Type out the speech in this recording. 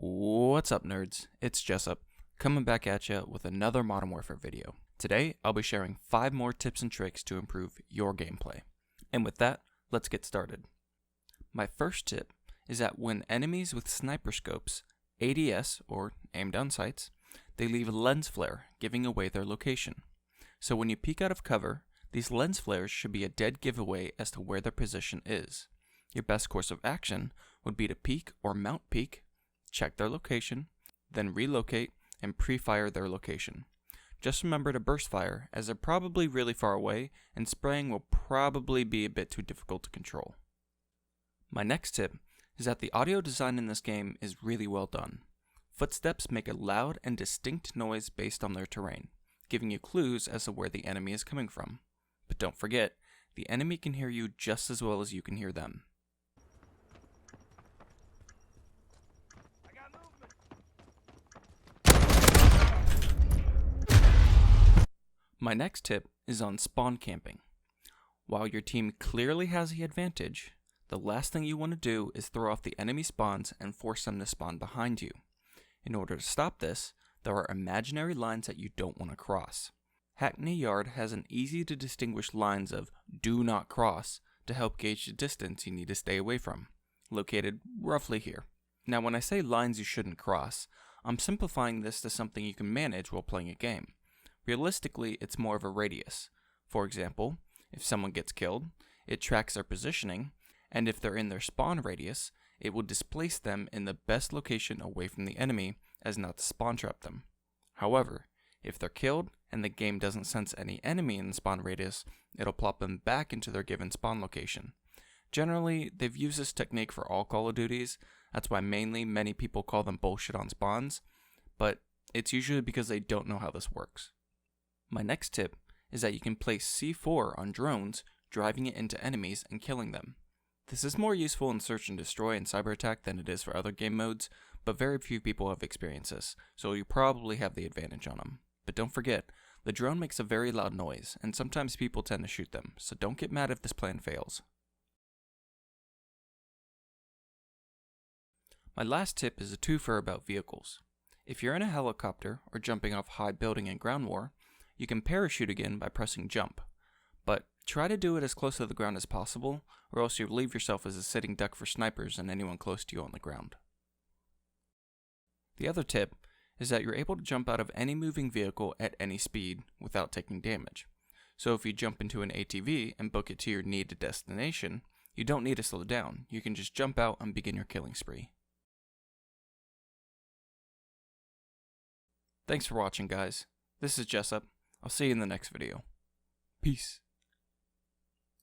What's up, nerds? It's Jessup, coming back at you with another Modern Warfare video. Today, I'll be sharing 5 more tips and tricks to improve your gameplay. And with that, let's get started. My first tip is that when enemies with sniper scopes, ADS, or aim down sights, they leave a lens flare, giving away their location. So when you peek out of cover, these lens flares should be a dead giveaway as to where their position is. Your best course of action would be to peek or mount peek, check their location, then relocate and pre-fire their location. Just remember to burst fire, as they're probably really far away and spraying will probably be a bit too difficult to control. My next tip is that the audio design in this game is really well done. Footsteps make a loud and distinct noise based on their terrain, giving you clues as to where the enemy is coming from. But don't forget, the enemy can hear you just as well as you can hear them. My next tip is on spawn camping. While your team clearly has the advantage, the last thing you want to do is throw off the enemy spawns and force them to spawn behind you. In order to stop this, there are imaginary lines that you don't want to cross. Hackney Yard has an easy to distinguish lines of "do not cross" to help gauge the distance you need to stay away from, located roughly here. Now when I say lines you shouldn't cross, I'm simplifying this to something you can manage while playing a game. Realistically, it's more of a radius. For example, if someone gets killed, it tracks their positioning, and if they're in their spawn radius, it will displace them in the best location away from the enemy as not to spawn trap them. However, if they're killed and the game doesn't sense any enemy in the spawn radius, it'll plop them back into their given spawn location. Generally, they've used this technique for all Call of Duties. That's why many people call them bullshit on spawns, but it's usually because they don't know how this works. My next tip is that you can place C4 on drones, driving it into enemies and killing them. This is more useful in search and destroy and cyber attack than it is for other game modes, but very few people have experienced this, so you probably have the advantage on them. But don't forget, the drone makes a very loud noise, and sometimes people tend to shoot them, so don't get mad if this plan fails. My last tip is a twofer about vehicles. If you're in a helicopter or jumping off a high building in ground war, you can parachute again by pressing jump, but try to do it as close to the ground as possible, or else you'll leave yourself as a sitting duck for snipers and anyone close to you on the ground. The other tip is that you're able to jump out of any moving vehicle at any speed without taking damage. So if you jump into an ATV and book it to your needed destination, you don't need to slow down. You can just jump out and begin your killing spree. Thanks for watching, guys. This is Jessup. I'll see you in the next video. Peace.